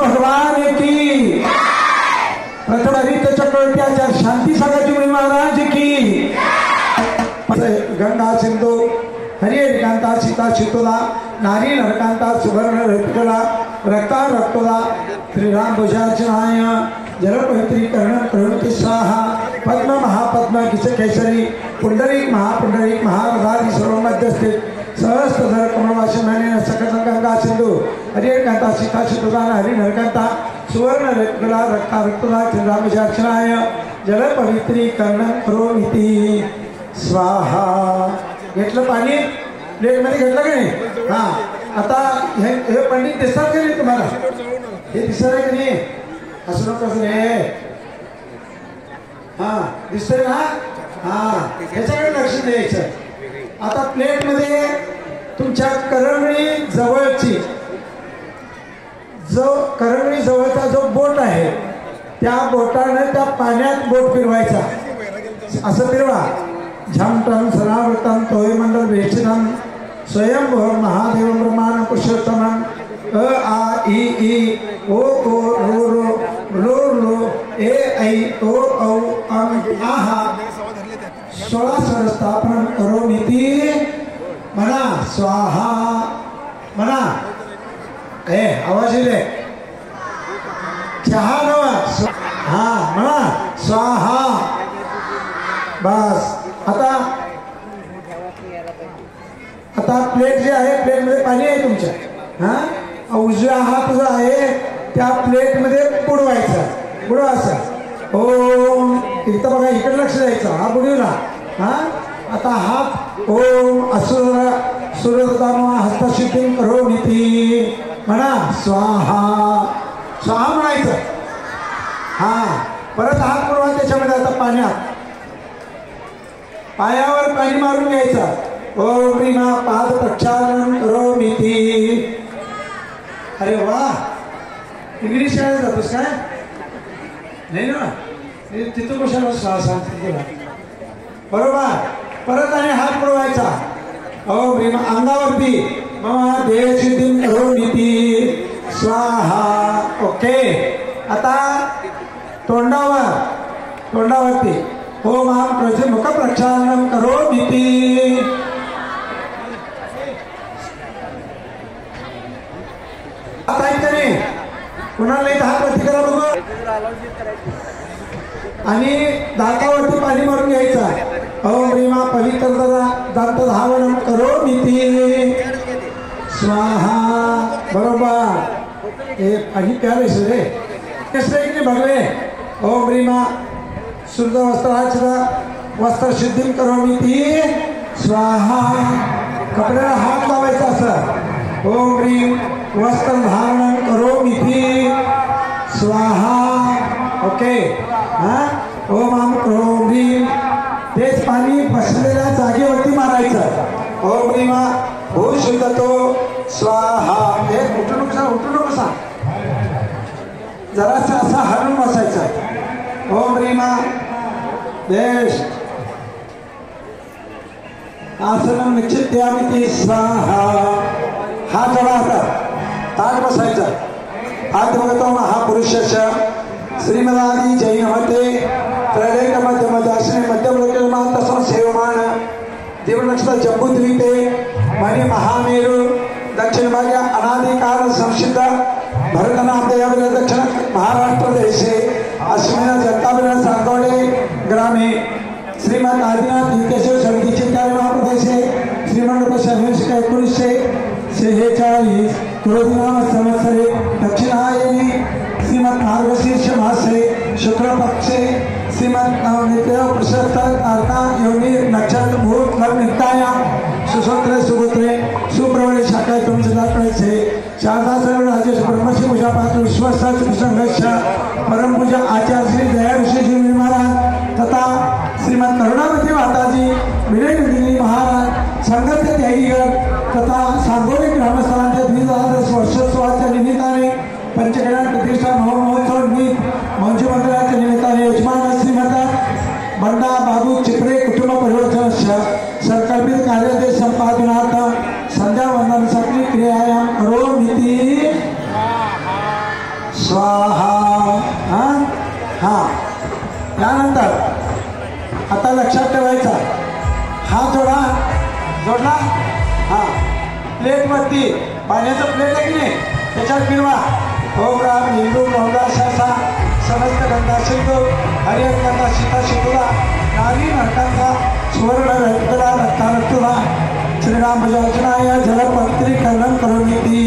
भगवान की प्रथम हरित चक्रवर्ती शांति सागर महाराज की गंगा सिंधु हरिहर कांता सीता शीतला नारी नरकांता सुवर्ण रत्कला रक्ता रक्तोला श्रीराम भुजार्चनाय जल पवित्रीकरण प्रवृत्ति स्वाहा पद्म महापद्म किस केसरी पुंडरीक महारथादि सर्व मध्यस्थित सहस्त्रधर कमलवासिमाने सकल गंगा सिंधु हरिहर कांता सीता शीतला नारी नरकांता सुवर्ण रत्कला रक्ता रक्तोला श्रीराम भुजार्चनाय जल पवित्रीकरण प्रवृत्ति स्वाहा। घेतलं पाणी प्लेट मध्ये घेतलं का नाही? हा आता हे पंडित दिसतात का नाही तुम्हाला? हे दिसत आहे का नाही? असं नको असं रे. हा दिसतंय ना? हा ह्याच्याकडे लक्ष द्यायचं. आता प्लेट मध्ये तुमच्या करंगळी जवळची करंगळी जवळचा जो बोट आहे त्या बोटाने त्या पाण्यात बोट फिरवायचा. असं फिरवा. झमटम सनावृतम तोय मंडल वेचनम स्वयंभू महादेव ब्रह्मांड पुरुषोत्तमम अ आ ई ओ रो ए ऐ ओ औ अम आहा 16 स्वर स्थापन करोमीति म्हणा स्वाहा. म्हणा ए आवाज येते चहा नवा. हा म्हणा स्वाहा. बस. आता प्लेट जे आहे प्लेट मध्ये पाणी आहे तुमच्या. हा उजव्या हात जो आहे त्या प्लेट मध्ये बुडवायचा. ओम इथं बघा इकडे लक्ष द्यायचं. हा बुडवला. हा आता हात ओम असुरदाम हस्तसिद्धिं करोमीति म्हणा स्वाहा. स्वाहा म्हणायचं. हा परत हात बुडवा त्याच्यामध्ये. आता पाण्यात पायावर पाणी मारून घ्यायचं. ओम ह्रीमा पाद प्रक्षालन करोमीति. अरे वा इंग्लिश शाळेत जातोस काय? नाही ना तिथं कशाला सांगते तुला. बरोबर. परत आणि हात बुडवायचा. ओम ह्रीमा अंगावरती मम देहसिद्धिं करोमीति स्वाहा. ओके. आता तोंडावरती ओम आम मुख प्रक्षालनं करोमीति. कुणाला हात वरती करा बघू. आणि दातावरती पाणी मारून घ्यायचा. ओम ह्रीमा पवित्र दांत धावनं करोमीति स्वाहा. बरोबर. हे पाणी प्याले रे कसं की भगवे. ओम ह्रीमा शुद्ध वस्त्र सिद्धिं करोमीति स्वाहा. कपड्याला हात लावायचा असं. ओम ह्रीं वस्त्र धारणं करोमीति स्वाहा. ओके. हा ओम आम क्रोम ह्रीं तेच आणि बसलेल्या जागेवरती मारायचं। ओम ह्रीमा भू शुद्धतो स्वाहा। हे उठून बसा जरासा असा हलून बसायचं। ओम ह्रीमा देश आसनम निश्चित्यामिति स्वाहा। हात जोडा आता ताट बसायचं। हात बघतो महापुरुषस्य श्रीमदादी जैनमते त्रैलेख मध्य मध्याश्रय मध्यम सेवमान देवनक्षत्र जम्बूद्वीपे मणि महामेरु दक्षिण भागे अनादिकाल संसिद्ध भरतनामदेव दक्षिण महाराष्ट्र देशे अस्मिन् जगताभिराम सांगोडे ग्रामे श्रीमद आदिनाथ युकेश्वर समितीचे महाप्रदेशे श्रीमंत 1946 क्रोधनाम संवत्सरे दक्षिणायने श्रीमद मार्गशीर्ष मासे शुक्ल पक्षे श्रीमद नित्य प्रशस्त अर्था योनि नक्षत्र मुहूर्त लग्न नित्याया सुसूत्रे सुपुत्रे सुप्रवणे शाखाय तुमचे शारदा सर्व राजेश ब्रह्मश्री पूजा पात्र विश्वस्त संघर्ष परम पूजा आचार्य श्री दया ऋषि जी महाराज तथा श्रीमद करुणावती माताजी विनय महाराज संगत त्यागीगड तथा सांगोली ग्रामस्थांच्या 2010 वर्षोत्सवाच्या निमित्ताने पंचकल्याण प्रतिष्ठा महोत्सव निमित्त मंजू मंडळाच्या निमित्ताने यजमान श्रीमंत बंडा बाबू चिपरे कुटुंब परिवर्तन संकल्पित कार्यादेश संपादनार्थ संध्या वंदन सक्रिय क्रियायाम करोमीति स्वाहा। हा यानंतर आता लक्षात ठेवायचा हात जोडला हा प्लेटवरती पाण्याचं प्लेट आहे की नाही त्याच्यात फिरवा। ओम राम हिंदू मौलाशासा समस्त गंगा सिंधू हरिहर गंगा सीता सिंधुला नारी नरकांचा सुवर्ण रक्तला रक्तारक्तुला श्रीराम भजनाय जलपत्रीकरण करोमीति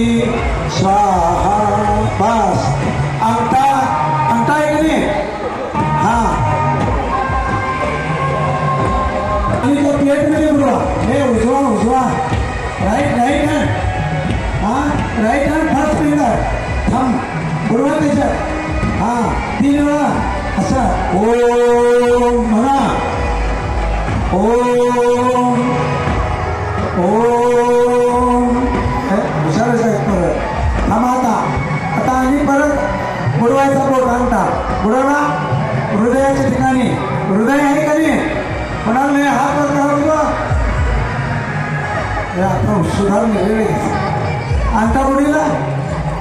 स्वाहा। बस अंगठा आहे की नाही हा प्लेट मध्ये बुडवा। हे उजवा right hand right hand first finger thumb बुडवा त्याच्यात हा 3 वेळा असं ओम म्हणा ओम हुशारच आहे परत थांबा आता आणि परत बुडवायचा बोट अंगठा बुडवला हृदयाच्या ठिकाणी हृदय आहे का नाही म्हणाल नाही हात वर करा आता सुधारले अंगठा बुडीला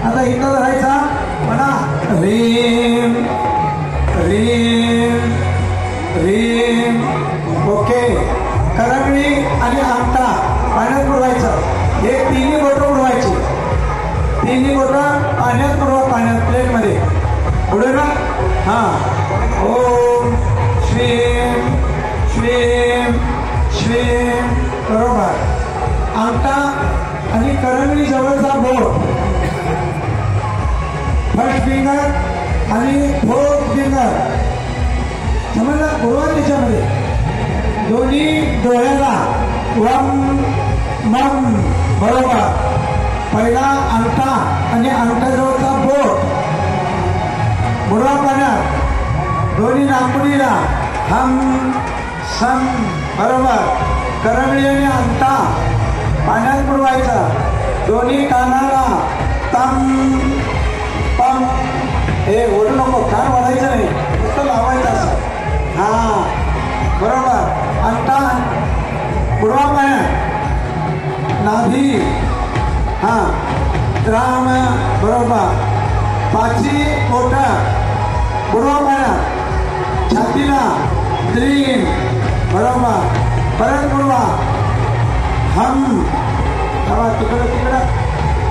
आता इथं धरायचा म्हणा रीम रीम रीम। ओके करंगळी आणि अंगठा पाण्यात बुडवायचं। हे तिन्ही बोटं बुडवायची तिन्ही बोटं पाण्यात बुडवा पाण्यात प्लेटमध्ये बुडे ना हा। ओम श्रीम श्रीम श्रीम बरोबर अंगठा आणि करंगळी जवळचा बोट फर्स्ट फिंगर आणि फोर्थ फिंगर समजलं बुडवा त्याच्यामध्ये दोन्ही डोळ्याला वम मम बरोबर पहिला अंगठा आणि अंगठाजवळचा बोट बुडवा पाण्यात दोन्ही नागपुडीला हम सम बरोबर करंगळी आणि अंगठा पाण्यात बुडवायचा दोन्ही कानाला तम पम। हे ओढू नको कान वाढायचं नाही नुसतं लावायचं असं हा बरोबर अंगठा बुडवा पाण्यात नाभी हा द्राम बरोबर पाची बोटं बुडवा पाण्यात छातीला द्रीम बरोबर परत बुडवा हम तिकडं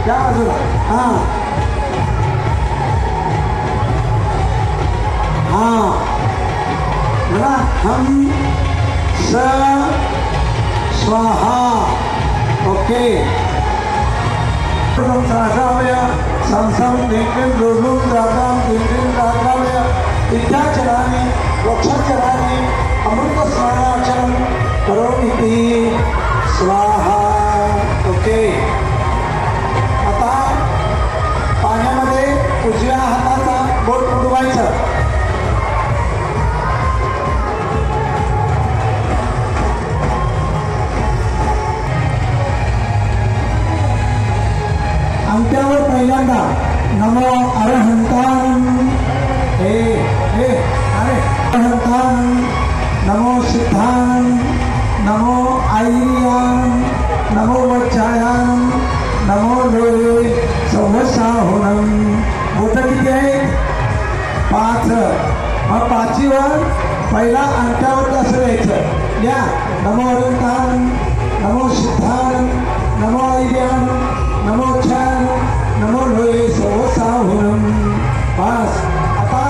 त्या बाजूला हा बोला हम स स्वाहा। ओके संसम विद्याचराने वक्षचराने अमृत स्नानाचरण करोमीति स्वाहा। ओके आता पाण्यामध्ये उजव्या हाताचा बोट बुडवायचं ऐर्यानं नमो वज्रायानं नमो लोहे संवत्साहोनं. बोटं किती आहेत? 5. मग 5वर पहिला अंगठ्यावर असं द्यायचं. या नमो अनंतानं नमो सिद्धानं नमो ऐर्यानं नमो वज्रायानं नमो लोहे संवत्साहोनं. बस. आता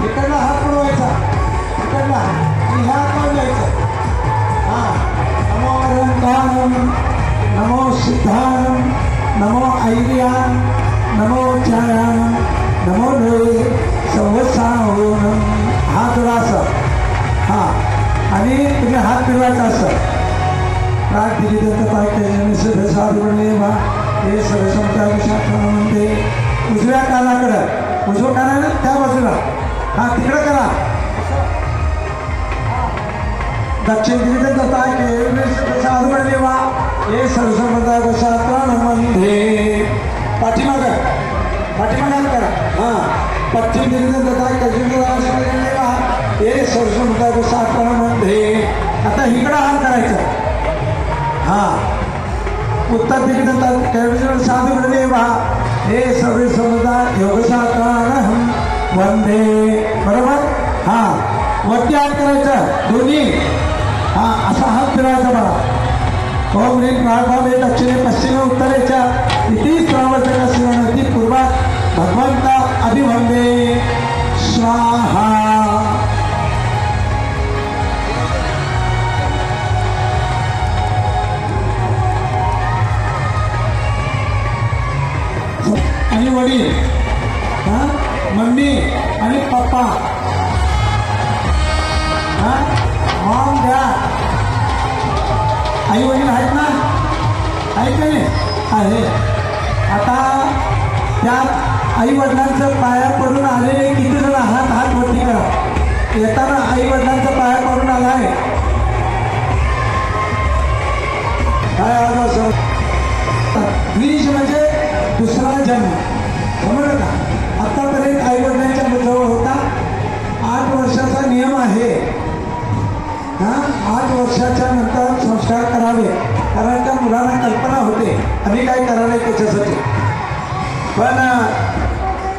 इकडला हात पुढवायचा, इकडला आणि ह्या हात द्यायचं. नमो अनंतानं नमो सिद्धानं नमो ऐर्यानं नमो वज्रायानं नमो लोहे संवत्साहोनं. हात जोडा असं. आणि तुम्ही हात फिरवायचा असं. राग दिली तर साधूने हे सरसमता म्हणते. उजव्या कानाकडं, उजवं काना त्या बाजूला, तिकडं करा. दक्षिण दिली तर साधू देवा हे सरसमता मध्ये पाठीमागात करा. पश्चिम दिली देवा हे सरसमता मध्ये. आता इकडं हात करायचं. उत्तर दिग्गज साधू देवा हे सर्व समुदाय योगशास्त्रानं वंदे. बरोबर. वरती हात करायचं दोन्ही. असा हात फिरायचा बघा. ओम ह्रीं प्राणाभावे दक्षिणे पश्चिमे उत्तरेच्या इति प्रवर्तक शिवनती पूर्वात भगवंता अभिवंदे स्वाहा. आणि वडील, मम्मी आणि पप्पा, मॉम डॅड, आई वडील आहेत ना? आहेत का नाही? आहे. आता त्यात आई वडिलांचं पाया पडून आलेले किती जण आहात? हात वरती करा. येताना आई वडिलांचं पाया पडून आलाय काय? आज द्विज म्हणजे दुसरा जन्म. समजलं का? आतापर्यंत आई वडिलांच्या जवळ होता. 8 वर्षाचा नियम आहे. 8 वर्षाच्या नंतर संस्कार करावे, कारण त्या मुलांना कल्पना होते आम्ही काय करायला त्याच्यासाठी. पण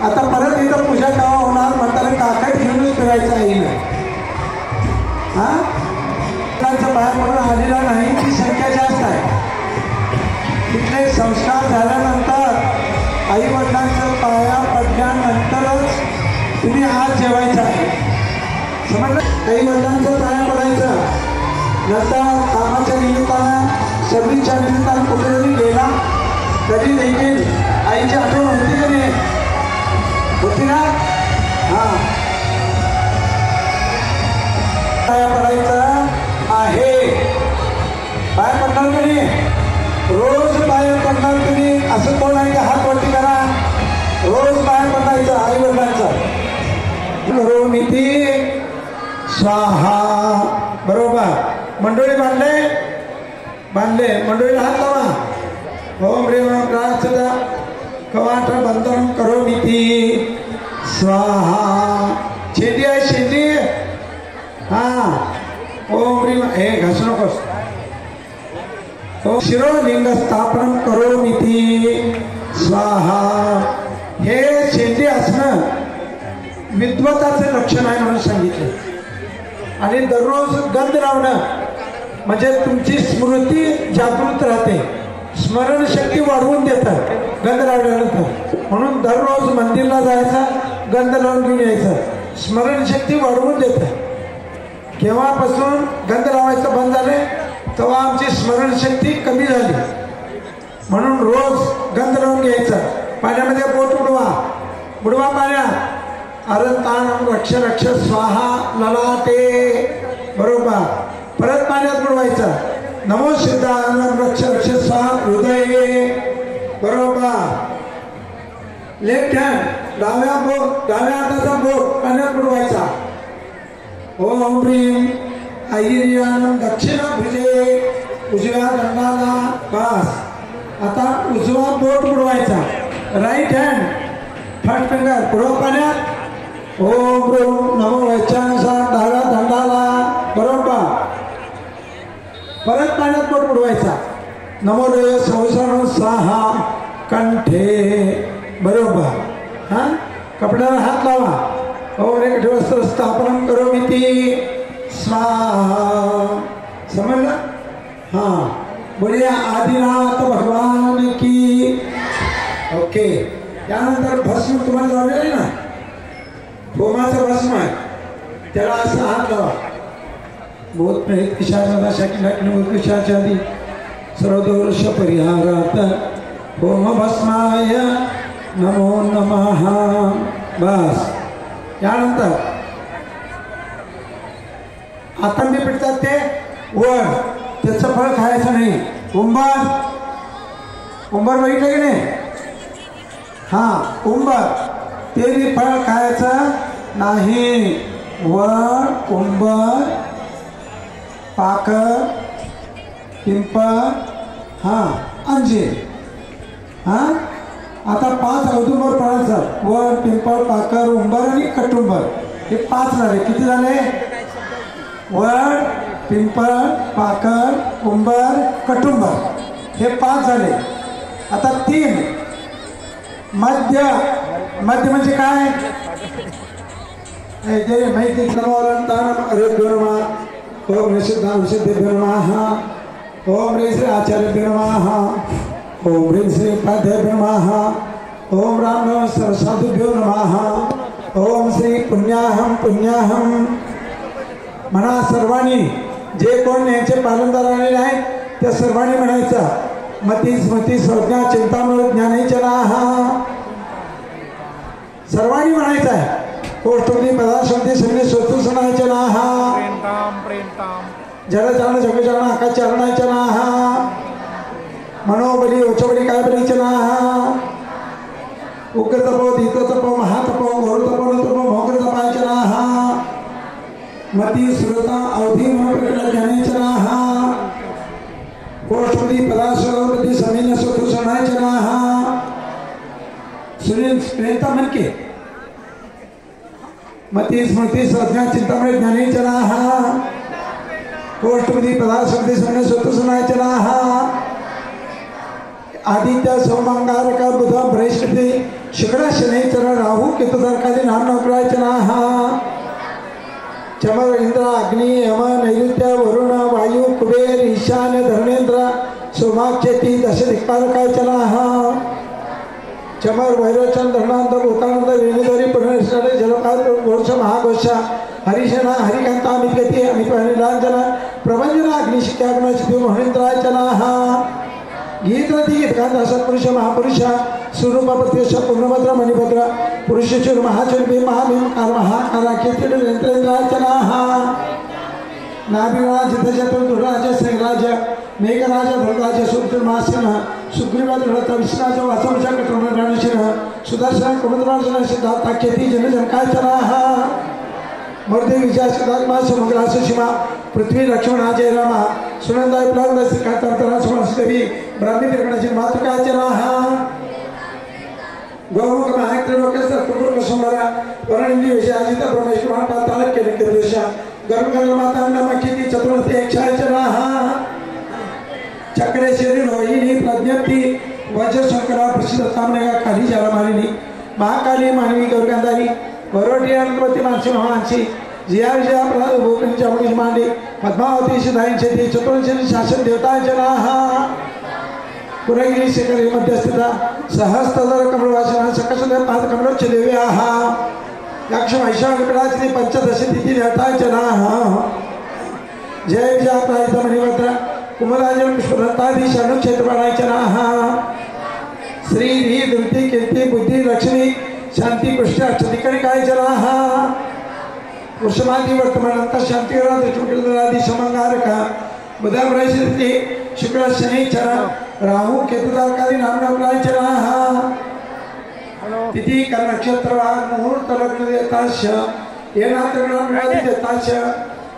आता परत इथं पूजा केव्हा होणार म्हणताना काकड घेऊनच फिरायचं येईल. त्यांचं पाया पडून आलेला नाही, ती संख्या जास्त आहे. तिथले संस्कार झाल्यानंतर आई वडिलांचं पाया पडल्यानंतरच तुम्ही आज जेवायचं आहे. समजलं? आई वडिलांचं पाया पडायचं. नंतर कामाच्या निमित्तानं, सर्वीच्या निमित्तानं कुठेतरी गेला तरी देखील आईची आठवण होती की नाही? होती ना? पाया पडायचं आहे. पाया पडणार की नाही? रोज पाया पडणार तुम्ही. असं कोण आहे? हात वरती करा. रोज पाया पडायचं आई वडिलांचा. करोमीती स्वाहा. बरोबर. मंडोळी बांधले मंडोळीला हात लावा. ओम ह्रीं प्रार्थना कवाट बंधन करोमीती स्वाहा. शेंडी आहे, शेंडी. ओम ह्रीं हे घासू नकोस. शिरोलिंग स्थापन करोमीती स्वाहा. हे शेंडी असणं विद्वताचं लक्षण आहे म्हणून सांगितलं. आणि दररोज गंध लावणं म्हणजे तुमची स्मृती जागृत राहते, स्मरणशक्ती वाढवून देतं गंध लावल्यानंतर. म्हणून दररोज मंदिरला जायचं, गंध लावून घेऊन यायचं, स्मरणशक्ती वाढवून देतं. केव्हापासून गंध लावायचं बंद झाले तेव्हा आमची स्मरणशक्ती कमी झाली. म्हणून रोज गंध लावून घ्यायचं. पाण्यामध्ये बोट बुडवा पाण्यात. अरंतानं रक्ष रक्ष स्वाहा ललाटे. बरोबर. परत पाण्यात बुडवायचं. नमो सिद्धानं रक्ष रक्ष स्वाहा हृदये. बरोबर. लेफ्ट हँड डाव्या हाताचा बोट पाण्यात बुडवायचा. ओम ह्रीं ऐर्यानं दक्षिण भुजे. उजव्या दंडाला. बस. आता उजवा बोट बुडवायचा. राईट हँड फर्स्ट फिंगर बुडवा पाण्यात. ओम ह्रीं नमो वैचानुसार डाव्या दंडाला. बरोबर. परत पाण्यात बोट बुडवायचा. नमो देव संवसारण साहा कंठे. बरोबर. हा कपड्याला हात लावा. ओम रे वस्त्र स्थापन करोमीती स्वाहा. समजलं? हां बोलिया आदिनाथ भगवान की. ओके. त्यानंतर भस्म तुम्हाला लावलेलं आहे ना, होमाचं भस्म आहे, त्याला असं हात लावा. भूत प्रेत पिशाच शाकिनी भूत पिशाचादी सर्वदोष परिहारात होम भस्माय नमो नमः. बस. त्यानंतर आतंबी पिटतात ते वर, त्याचं फळ खायचं नाही. उंबर उंबर बघितलं की नाही? हां उंबर, ते बी फळ खायचं नाही. वर उंबर पाकर पिंपळ हां अंजीर. हां आता 5 औदुंबर फळांचं वर पिंपळ पाकर उंबर आणि कटुंबर हे 5 झाले. किती झाले? वर पिंपळ पाकर उंबर कटुंबर हे 5 झाले. आता 3 मध्य. मध्य म्हणजे काय? माहिती आरोग्य ओम निषिद्धांशेभ्यो नमः. ओम ह्रीं श्री आचार्यभ्यो नमः. ओम ह्रीं श्री पादेभ्यो नमः. ओम राम नमः सरसाधुभ्यो नमः. ओम श्री पुण्याहम पुण्याहम. म्हणा सर्वांनी, जे कोण यांचे पालनदार आलेले आहेत त्या सर्वांनी म्हणायचं. मती स्मृती संज्ञा चिंतामृत ज्ञानेचनाः. सर्वांनी म्हणायचं आहे. कोष्ठोनी पदाशक्ती सगळे स्वतः सणायचनाः. जडचारण जगचारण आकाशचारणायचनाः. मनोबली उच्चबली काय बलीचनाः. उग्रतपो धीततपो महातपो घोरतपो नतपो भोग्रतपायचनाः. मती सुरता अवधी मनोप्रकट ज्ञानेचनाः. कोष्ठोनी पदाशक्ती समीन स्वतः सणायचनाः. सुनील प्रेता मन के मती स्मृति संज्ञा चिंतामृत ज्ञानेचनाः. कोष्ठपदी पदाशक्ति समीन स्वतः सणायचनाः. आदित्य सोमांगारक बुध बृहस्पति शुक्र शनिचर राहु केतु तर्कादि नाम नवग्रहायचनाः. चमर इंद्र अग्नि यम नैऋत्य वरुण वायु कुबेर ईशान्य धर्मेंद्र सोमाक्षेती दश दिक्पालकायचनाः. चमर वैरोचन धरणांत भूतानंद वेणुधरी पुनर्षण जलपाल घोष महाघोष हरिशना हरिकांता अमितगती अमित निरांजन प्रभंजना अग्निशिख्याग्नशिव महेंद्रायचनाः. गीतरती गीतकांत सत्पुरुष महापुरुष स्वरूप प्रत्यक्ष पूर्णभद्र मणिभद्र पुरुषेश्वर महाचुर्भी महाभीम कार महाकाराख्येंद्रायचनाः. नाभिराज जितशत्रु दुर्राज सिंहराज मेघराज धुराज सुग्रीवासन सुग्रीव दृढ विष्णाज वासवश कटुर्णगणशिर सुदर्शन कुमुद्रार्जुन सिद्धार्थाख्येती जनजनकायचनाः. मूर्ति विजय सिद्धात्मा समग्रास शिवा पृथ्वी लक्ष्मण जय रामा सुनंदाय प्लावला श्रीकांतार्तना सुमनसदेवी ब्राह्मी त्रिगुणाची मातृकायचनाः. गौमुख महाक्रोकेश्वर कुकुर कुसुमरा वरणिंदी विजयाजिता ब्रह्मेश्वर महापाताल केलिकेश गर्भगर्भ माता नमकीती चतुर्थी एकशायचनाः. चक्रेश्वरी रोहिणी प्रज्ञप्ति वज्र शंकरा प्रसिद्ध तामनेगा काली जलमालिनी महाकाली मानवी गौरगंधारी वरोटी अनुपती मानसी महामानसी जिया विजया प्रसाद भूपिनी चामुंडी मांडी पद्मावती सिद्धांशेती चतुर्दशी शासन देवतायचनाः. पुरगिरी शेखरी मध्यस्थिता सहस्त्रधर कमलवासना सकसदेव पाद कमलोच्च देव्याः. यक्ष महिषाग्रपीडाचिनी पंचदशी तिथि देवतायचनाः. जय विजया प्रायित मणिभद्र कुमराजन पुष्पदत्तादि शरणक्षेत्रपाणायचनाः. श्री री धृति कीर्ति बुद्धि लक्ष्मी शांति पुष्ट अष्टदिक्कणिकायचनाः. वृषभादि वर्तमान अंतर शांतिगरा दृष्टिकृतरादि समंगारक बुध बृहस्पति शुक्र शनिचर राहु केतु तारकादि नाम नवग्रहायचनाः. तिथि कर नक्षत्र मुहूर्त लग्न देवताश्च येनात्र नामनादि देवताश्च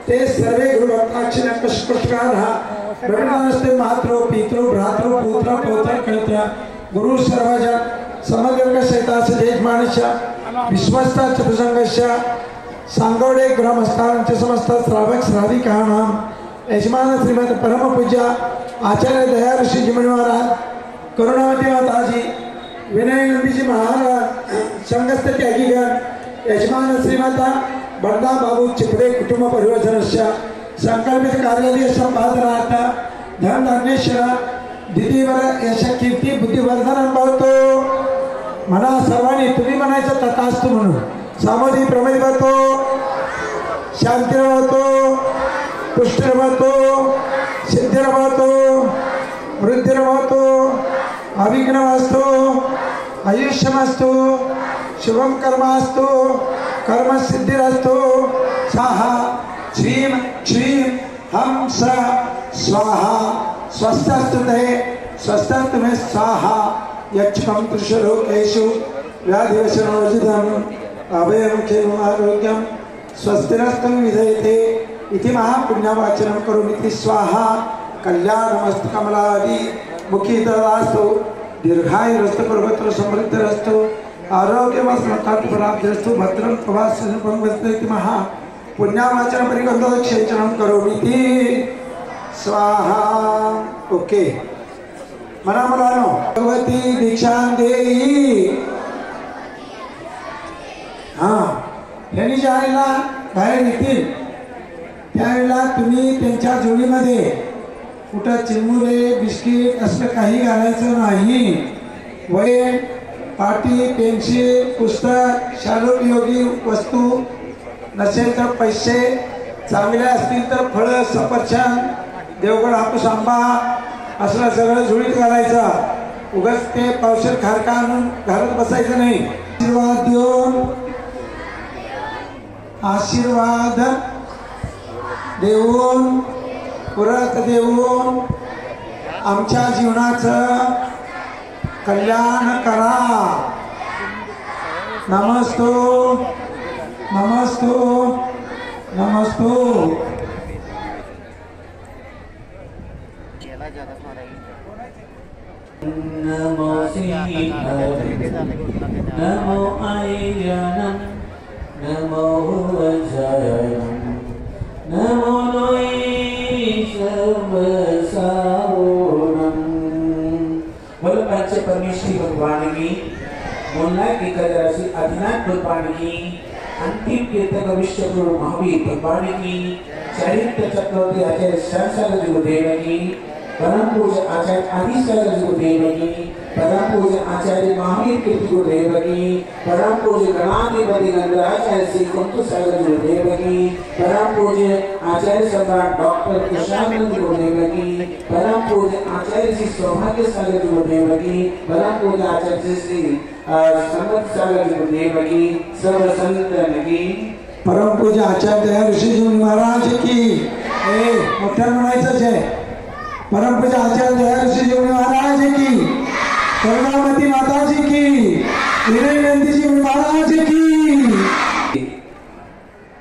ते सर्वे गुरुभक्ताक्षिण पुष्पकारः ब्रह्मणस्ते मातरो पितरो भ्रातरो पुत्र पौत्र कळत्र गुरु सर्वजन समग्र सहितास जयमानश्च विश्वस्ता चतुसंगश्च सांगोडे ग्रामस्थांच समस्त श्रावक श्राविकाणां यजमान श्रीमंत परमपूज्य आचार्य दया ऋषी जिमणी महाराज, करुणावती माताजी, विनय नंदीजी महाराज, संघस्थ त्यागीगण, यजमान श्रीमंत बंडा बाबू चिपडे कुटुंब परिवर्तनस्य संकल्पित कार्यालय संपादनार्थ धनधान्येश्वर दिदीवर यश कीर्ती बुद्धिवर्धन अनुभवतो. म्हणा सर्वांनी, तुम्ही म्हणायचं तथास्तु म्हणून. सामोदी प्रमेय भवतो, शांतिर्भवतो, पुष्टिर्भवतो, सिद्धिर्भवतो, वृद्धिर्भवतो, अभिघ्नमस्तु, आयुष्यमस्तु, शुभम कर्मास्तु, कर्म सिद्धिरस्तु. स्वाहा श्रीम श्रीम हम स्वाहा. स्वस्थस्तु ते स्वस्थस्तु मे स्वाहा. यक्षम त्रिशलोकेषु व्याधिवशनोर्जितम् अभयं क्षेमम् आरोग्यं स्वस्तिरस्तु विधयते इति महापुण्यवाचनं करोमि. स्वाहा. कल्याणमस्तु कमलादि मुखी तदास्तु. दीर्घायुरस्तु पर्वतो समृद्धिरस्तु. आरोग्यमस्तु प्राप्तिरस्तु. भद्रं प्रभास्यं इति महा पुण्यावाचन परिगंधोक्षेचनं करोमि. स्वाहा. ओके. म्हणा मुलांनो, भगवती दीक्षा देई. यांनी ज्या वेळेला बाहेर येतील त्यावेळेला तुम्ही त्यांच्या जोडीमध्ये कुठं चिरमुरे बिस्किट असं काही घालायचं नाही. वय, पाटी, पेन्सिल, पुस्तक, शालोपयोगी वस्तू नसेल तर पैसे, चांगले असतील तर फळं, सफरचंद, देवगड हापूस आंबा असलं सगळं झुळीत घालायचं. उगाच ते पावशेर खारका आणून घालत बसायचं नाही. आशीर्वाद देऊन, आशीर्वाद देऊन, पुरत देऊन आमच्या जीवनाचं कल्याण करा. नमस्तो नमस्तो नमस्तो. नमो नमो आयनम नमो वज्रयम नमो बोलो पंच परमेश्वरी भगवान की मोहल्ला की कदरासी अधिनाथ भगवान की अंतिम कीर्तक विश्व गुरु महावीर भगवान की चरित्र चक्रवर्ती आचार्य शांसागर गुरुदेव की परम पूज्य आचार्य आदिसागर गुरुदेव की परम पूज्य आचार्य महावीर कीर्ति गुरुदेव की परम पूज्य गणाधिपति गंधराचार्य श्री कुंतु सागर गुरुदेव की परम पूज्य आचार्य सम्राट डॉक्टर कुशानंद गुरुदेव की परम पूज्य आचार्य श्री सौभाग्य सागर गुरुदेव की परम पूज्य आचार्य श्री संगत सागर गुरुदेव की सर्व संतन की परम पूज्य आचार्य दया ऋषी महाराज की मोठ्या म्हणायचंच आहे. परम पूज्य आचार्य दया ऋषी महाराज की, करुणावती माताजी की, विनय नंदीजी महाराज की.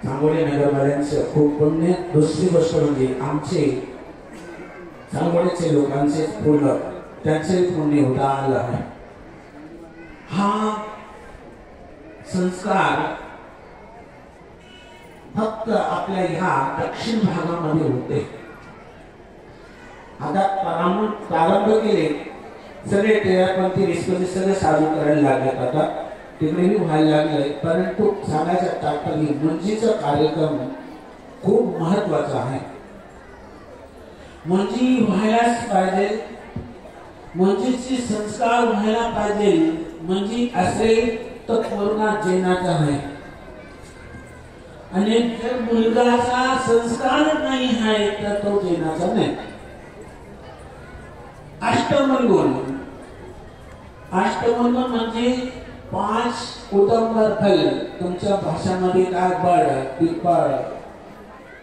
सांगोली नगरवाल्यांचं खूप पुण्य. दुसरी गोष्ट म्हणजे आमचे सांगोलीचे लोकांचे पुण्य, त्याचे पुण्य होता आलं आहे. हा संस्कार फक्त आपल्या ह्या दक्षिण भागामध्ये होते. आता प्रारंभ केले सगळे तेरापंथी रिस्पचे सगळे साजू करायला लागले. आता तिकडेही व्हायला लागले. परंतु सांगायचं तात्पर्य मुंजीचा कार्यक्रम खूप महत्वाचा आहे. मुंजी व्हायलाच पाहिजे, मुंजीचे संस्कार व्हायला पाहिजे. मुंजी असेल तर कोरोना जैनाचा आहे. आणि जर मुलगाचा संस्कार नाही आहे तर तो जैनाचा नाही. अष्टमंगल, अष्टमंगल म्हणजे 5 उदंबर फल. तुमच्या भाषामध्ये काय बळ, पिंपळ,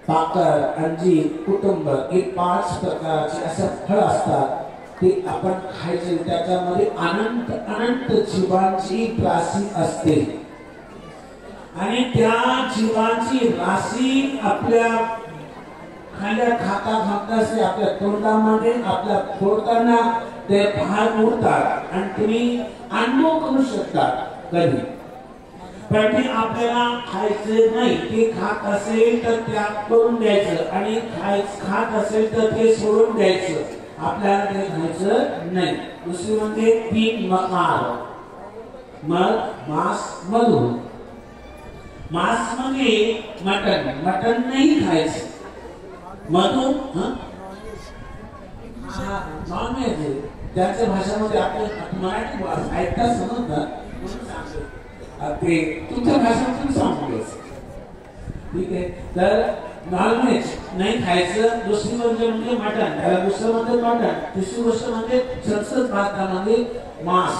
पाकर, अंजीर, कुटुंब हे 5 प्रकारचे असं फळ असतात. ते आपण खायचे. त्याच्यामध्ये अनंत अनंत जीवांची राशी असते आणि त्या जीवांची राशी आपल्या खाल्या खाता खाता आपल्या तोंडामध्ये आपल्या फोडताना ते बाहेर उडतात आणि तुम्ही अनुभव करू शकता. कधी पण ते आपल्याला खायचं नाही. ते खात असेल तर त्याग करून द्यायचं आणि खात असेल तर ते सोडून द्यायचं. आपल्याला ते खायचं नाही. दुसरी म्हणजे 3 मकार. मग मांस मधु. मांस म्हणजे मटन नाही खायचं. मधु नॉनव्हेज. त्यांच्या भाषेमध्ये आपल्या मराठी ऐकता समजतात ते तुमच्या भाषेतून सांगू. ठीक आहे. तर नॉनव्हेज नाही खायचं. दुसरी म्हणजे मटन. त्याला दुसरं म्हणजे मटन. तिसरी गोष्ट म्हणजे चरचत भातामध्ये मांस.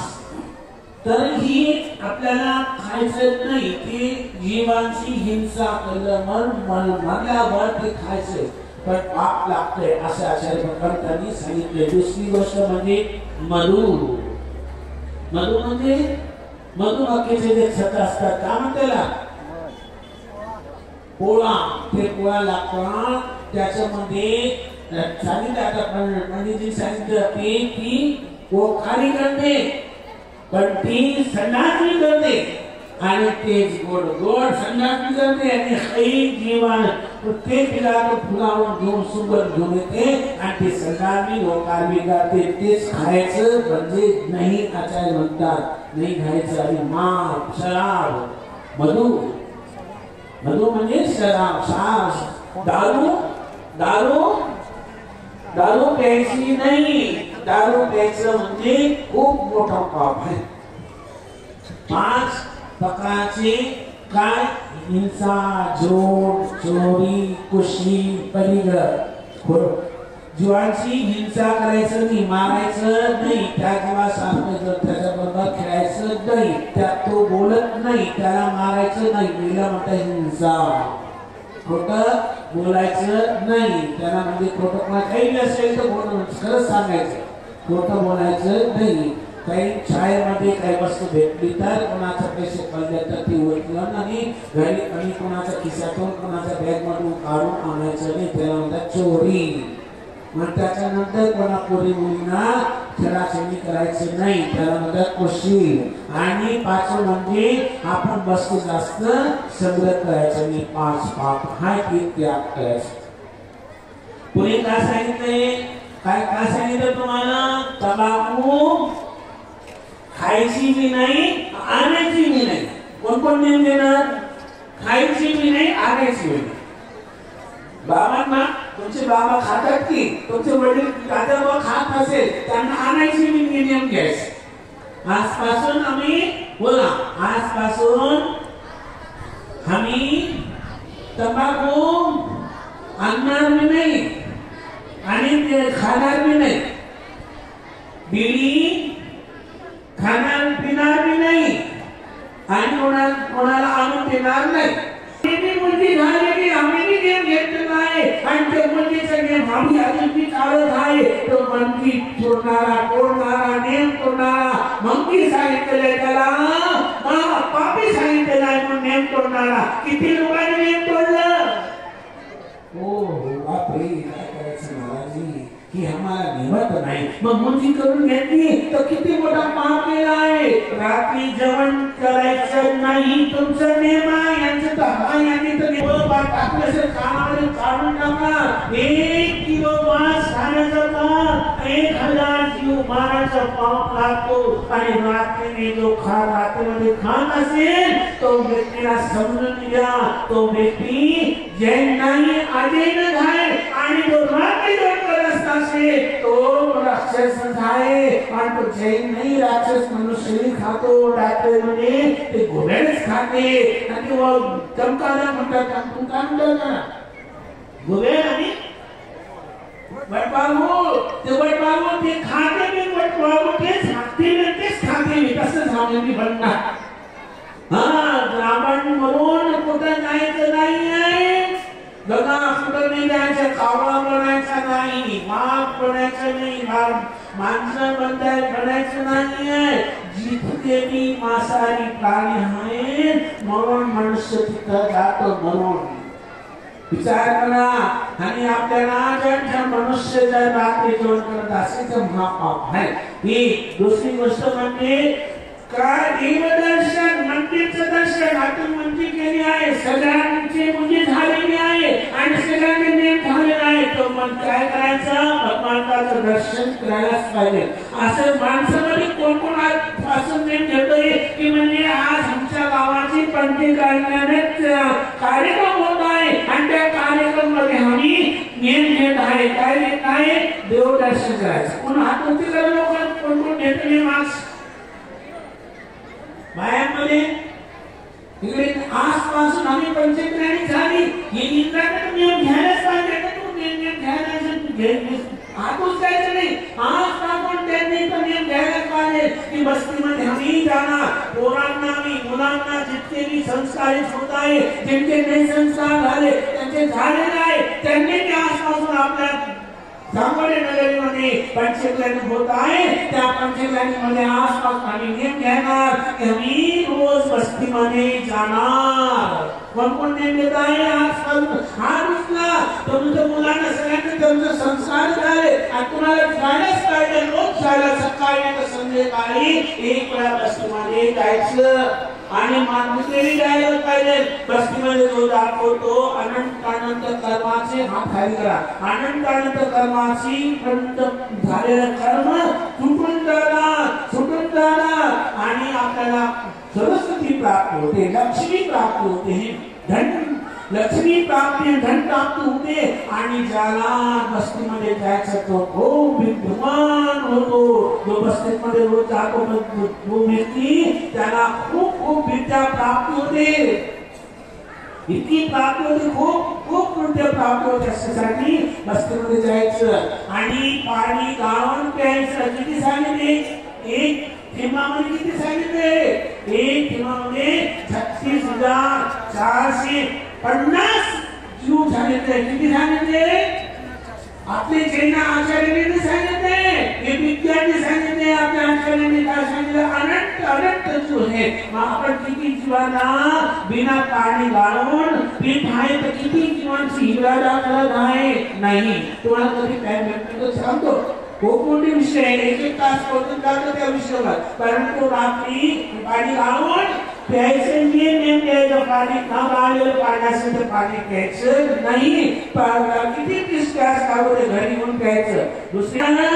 तर ही आपल्याला खायचं नाही. ते जीवांची हिंसा मरल्यावर ते खायचं पण पाप लागतंय असं आचार्य भगवंतांनी सांगितले. दुसरी गोष्ट म्हणजे मधु. मधु म्हणजे मधुमक्खीचे जे छत असतात का म्हणतेला पोळा. ते पोळा लागतात. त्याच्यामध्ये सांगितलं आता पंडितजी सांगितलं ती पोखारी करते पण ती संडासणी करते आणि ते गोड गोड संडासणी करते आणि काही जीवन प्रत्येक पिलाला फुलावर घेऊन सुगंध घेऊन येते आणि ते संडासणी लोकांनी करते. तेच खायचं म्हणजे नाही आचार्य म्हणतात. नाही खायचं. आणि मांस शराब मधु. मधु म्हणजे शराब. दारू प्यायची नाही. दारू प्यायचं म्हणजे खूप मोठा पाप आहे. 5 प्रकारचे काय हिंसा, झूठ, चोरी, कुशी, परिग्रह. जीवांची हिंसा करायचं नाही. मारायचं नाही. त्या जीवासारखं त्याच्याबरोबर खेळायचं नाही. त्यात तो बोलत नाही. त्याला मारायचं नाही. पहिला म्हणता हिंसा. खोटं बोलायचं नाही. त्याला म्हणजे खोटं काही असेल तर खरंच सांगायचं. खोटं बोलायचं नाही. काही शाळेमध्ये काही वस्तू भेटली तर कोणाचा पैसे पडले तर ती ओळखलं नाही. घरी आणि कोणाच्या खिशातून कोणाच्या बॅग मधून काढून आणायचं नाही. त्याला म्हणतात चोरी. मग त्याच्यानंतर कोणा पोरी मुलींना छेडाछेडी करायची नाही. त्याला म्हणतात कुशी. आणि 5 म्हणजे आपण वस्तू जास्त संग्रह करायचं नाही. 5 पाप हा की त्याग करायचं. पुढे काय सांगितलंय? काय सांगितलं तुम्हाला? तंबाखू खायची बी नाही आणायची बी नाही. कोण नेम देणार? खायची बी नाही आणायची बी नाही. बाबांना तुमचे बाबा खातात की तुमचे वडील खात असेल त्यांना आणायची बी नियम घ्यायचे. आजपासून आम्ही बोला आजपासून आम्ही तंबाखू आणणार बी नाही आणि ते खाणार बी नाही. बिडी खाणार पिणार बी नाही आणि कोणाला आणून देणार नाही. मुलगी झालेली आम्ही गेम घेतलेला आहे आणि ते मुलगीचा गेम आम्ही अजून चालत आहे. तो मंकी तोडणारा नेम तोडणारा मंकी सांगितलेलं त्याला पापी सांगितलेलं आहे. मग नेम तोडणारा किती लोकांनी नेम तोडलं. हो बापरे काय करायचं महाराजी की आम्हाला निवत नाही. मग मुलगी करून घेतली तर किती मोठा पाप केला आहे. रात्री जेवण करायचं नाही तुमचं नेम आहे. यांचं तर यांनी तर आपल्या कानामध्ये काढून टाकला. 1 किलो मांस खाण्याचा पाप 1000 जीव मारायचा पाप लागतो. आणि रात्रीने जो रात्रीमध्ये खात असेल तो व्यक्तीला समजून घ्या. तो व्यक्ती जैन नाही अजैन आहे आणि तो रात्री तो राक्षस आहे. आणि तो जैन नाही राक्षस मनुष्य खातो. डाक्टर म्हणजे ते घोड्याच खाते आणि चमकाला म्हणतात घोडे आणि वटवाघूळ. ते वटवाघूळ ते खाते मी वटवाघूळ तेच खाते मी कसं सांगून मी म्हणणार. ब्राह्मण म्हणून कुठं जायचं नाही आहे. गंगा कुठं नाही जायचं. कावळा बनायचा नाही. वाघ बनायचं नाही. माणसं बनायचं नाही आहे. जिथे मी मांसाहारी प्राणी आहेत म्हणून मनुष्य तिथं जातो. म्हणून विचार करा. आणि आपल्याला ज्यांच्या मनुष्य जर रात्री जेवण करत असेल तर महापाप आहे. ही दुसरी गोष्ट म्हणजे का देवदर्शन मंदिरचं दर्शन आपण म्हणजे केले आहे, सगळ्यांचे म्हणजे झालेले आहे आणि सगळ्यांचे नेम झालेले आहे. तो मग काय करायचं, भगवंताचं दर्शन करायलाच पाहिजे. असं माणसामध्ये कोण कोण असं नेम घेतोय की म्हणजे आज आमच्या गावाची पंथी करण्याने कार्यक्रम होत आहे आणि त्या कार्यक्रम मध्ये आम्ही नेम घेत आहे. काय घेत आहे, देवदर्शन करायचं. कोण हातोटी करत लोक कोण कोण घेतो नेम आज बायांमध्ये इकडे आसपासून आम्ही पंचक्रांती झाली हे इंद्राकडे नियम घ्यायलाच पाहिजे. तू नियम घ्यायला आतूच जायचं नाही, आज आपण त्यांनी पण नियम घ्यायलाच पाहिजे की बस्तीमध्ये आम्ही जाणार, पोरांना मुलांना जितके मी संस्कारित होत आहे, ज्यांचे नाही संस्कार झाले त्यांचे झालेले आहे, त्यांनी त्या आसपासून आपल्या सांगोले नगरीमध्ये पंचक्रांती होत आहे. त्या पंचक्रांतीमध्ये आसपास आम्ही नेम घेणार की आम्ही रोज बस्तीमध्ये जाणार. कोण कोण नेम घेत आहे आसपास हा दिसला तुमच्या मुलांना सगळ्यांना त्यांचे संस्कार झाले आणि तुम्हाला जायलाच पाहिजे. रोज जायला सकाळी आणि संध्याकाळी एक वेळा बस्तीमध्ये जायचं आणि माणुसकी जायला पाहिजे. बस्तीमध्ये जो दाखवतो अनंत कर्माचे हात खाली करा, अनंत कर्माची झालेलं कर्म सुटून जाणार आणि आपल्याला सरस्वती प्राप्त होते, लक्ष्मी प्राप्त होते, लक्ष्मी प्राप्ती धन प्राप्त होते आणि ज्याला बस्तीमध्ये जायचं तो खूप विद्वान होतो. जो बस्तीमध्ये रोज जातो तो व्यक्ती त्याला खूप विद्या प्राप्त होते, इतकी प्राप्त होते, खूप विद्या प्राप्त होते. त्यासाठी बस्तीमध्ये जायचं आणि पाणी गाळून प्यायचं. किती सांगितले, एक थेंबामध्ये किती सांगितले, एक थेंबामध्ये 36,450 जीव सांगितले. किती सांगितले, आपले जैन आचार्यांनी सांगितले, हे विद्यार्थी सांगितले, आपल्या आचार्यांनी काय सांगितलं, अनंत जीव आहे. मग आपण किती जीवांना बिना पाणी गाळून पीठ आहे तर किती जीवांची हिराडा करत आहे. नाही, तुम्हाला कधी काय भेटतो सांगतो, खूप मोठे विषय आहे, एक तास पडून जातो त्या विषयावर. परंतु रात्री पाणी गाळून प्यायचं नेम द्यायचं, पाणी न गाळलेलं पाणी असेल तर पाणी प्यायचं नाही. किती डिस्चार्ज काढून घरी येऊन प्यायचं. दुसऱ्याला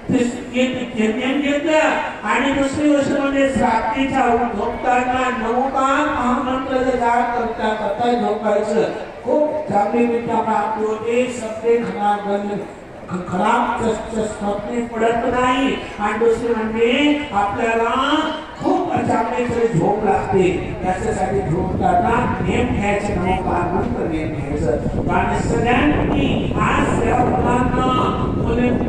नेम घेतलं आणि दुसरी गोष्ट म्हणजे रात्रीच्या झोपताना 9 तास महामंत्राचा जाप करता झोपायचं. खूप चांगली विद्या प्राप्त होते, सगळे खराब स्वप्ने पडत नाही. आणि दुसरी म्हणजे आपल्याला खूप चांगली झोप लागते. त्याच्यासाठी झोपताना नेम घ्यायचं, नमस्कार मंत्र नेम घ्यायचं. आणि सगळ्यांनी आज त्या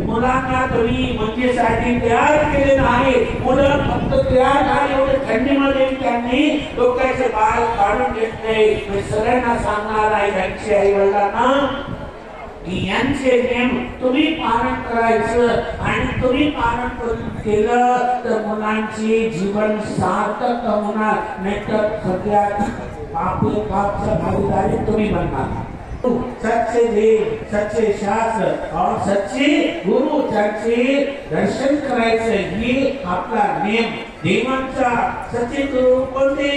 मुलांना तरी मंजेसाठी तयार केलेलं आहे. मुलं फक्त तयार झाले एवढे थंडीमध्ये त्यांनी डोक्याचे बाल काढून घेत नाही. सगळ्यांना सांगणार आहे त्यांच्या आई वडिलांना यांचे नेम तुम्ही पालन करायचं आणि तुम्ही पालन केलं तर मुलांचे जीवन सार्थक होणार. नाहीतर सगळ्यात पापचा भागीदारी तुम्ही बनणार. सच्चे देव, सच्चे शास्त्र और सच्चे गुरु त्यांचे दर्शन करायचं हे आपला नेम. देवांचा सच्चे गुरु कोणते,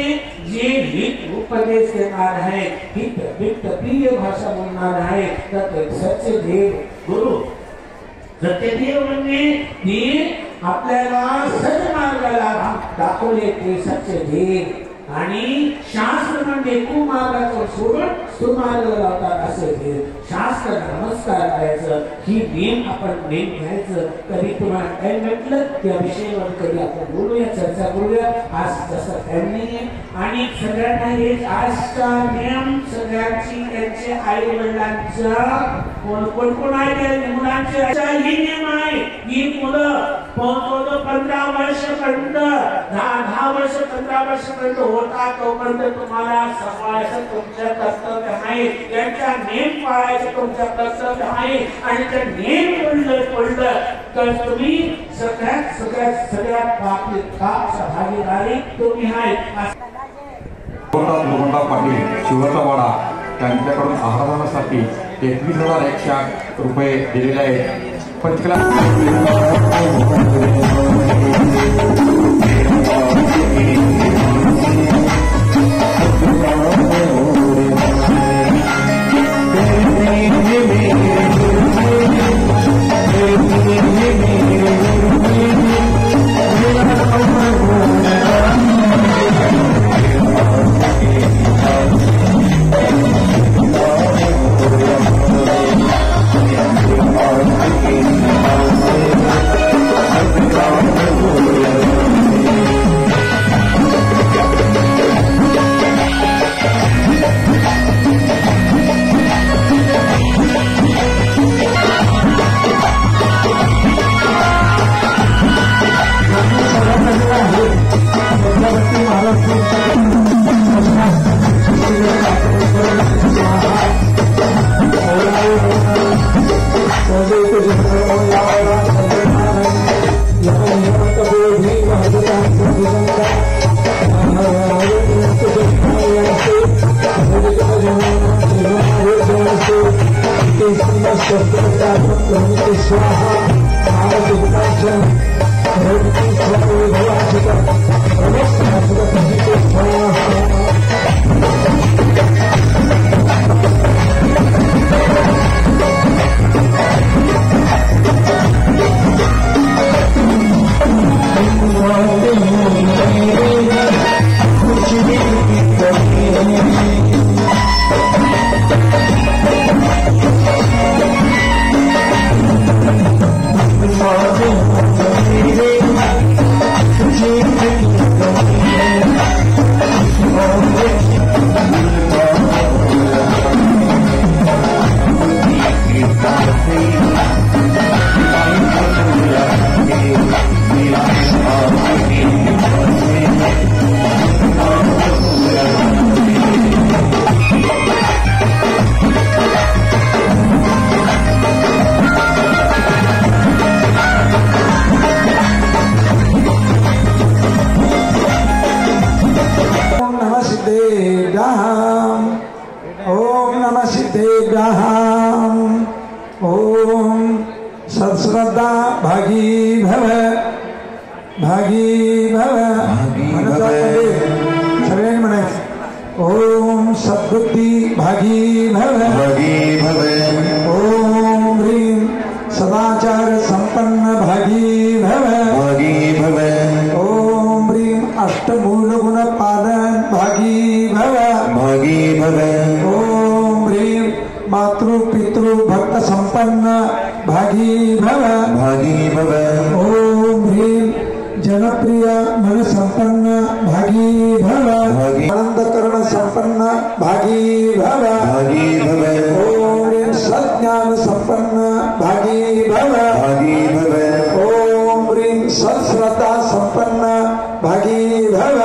जे हित उपदेश देणार आहे, हित वित्त प्रिय भाषा बोलणार आहे, तर सच्चे देव गुरु. सच्चे देव म्हणजे हे आपल्याला सन्मार्गाला दाखवले ते सच्चे देव. आणि शास्त्र म्हणजे कुमार्गाचं सोडून सुमार्गाला लावतात असे देव. शास्त्र नमस्कार करायचं ही नेम आपण नेम घ्यायचं. कधी तुम्हाला काय म्हटलं त्या विषयावर कधी आपण बोलूया, चर्चा करूया. आज जसं टाइम नाहीये आणि सगळ्यांना हे आजचा नियम सगळ्यांची त्यांच्या आई वडिलांचा कोण आहे मुलांचे ही नियम आहे. ही मुलं 15 वर्षापर्यंत 10 वर्ष 15 वर्षापर्यंत होता तोपर्यंत तुम्हाला सांभाळायचं तुमचं कर्तव्य आहे. त्यांचा नेम पाळायचं तुमचं कर्तव्य आहे. आणि जर नेम पडलं तर तुम्ही सगळ्यात भागीदारी तुम्ही आहे. पाटील शिवरचा त्यांच्याकडून आहारासाठी 21,108 रुपये दिलेले आहेत. पंचकला स्वाहा नामति विकासं रोहिते स्वाहा भवाचिता प्रवस्नासुरपतिते स्वाहा ओम सत्श्रद्धा भागी भव सगळ्यांनी म्हणायचं ओम सद्बुद्धी भागी भव ओम ह्रीं सदाचार संपन्न भागी भव ओम ह्रीं अष्टमूल गुण पालन भागी भव ओम ह्रीं मातृ पितृ भक्त संपन्न भागी भव ओम ह्रीं जनप्रिय मन संपन्न भागी भव आनंद करण संपन्न भागी भव ओम ह्रीं सज्ञान संपन्न भागी भव ओम ह्रीं सत्श्रद्धा संपन्न भागी भव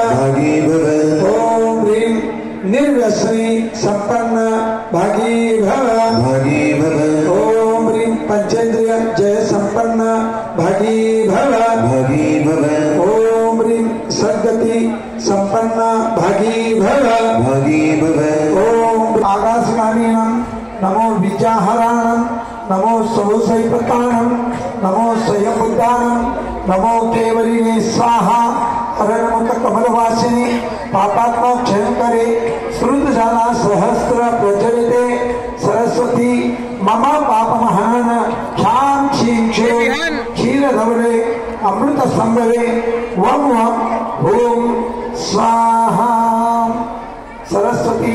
ओम ह्रीं निर्व्यसनी संपन्न भागी भव ओम ह्रीं पंचेंद्रिय जय संपन्न भागी भव ओम ह्रीं सद्गति संपन्न भागी भव ओम आकाशगामीनं नमो विद्याहराणं नमो सौसैपताणं नमो स्वयंबुद्धानं नमो केवलिने स्वाहा अरणमुख कमलवासिनी पापात्मा क्षयंकरे श्रुत झाला सहस्त्र प्रचलिते सरस्वती मम पापमहनन क्षां क्षीं क्षीर धवले अमृत संभवे वम वम ओम स्वाहा सरस्वती।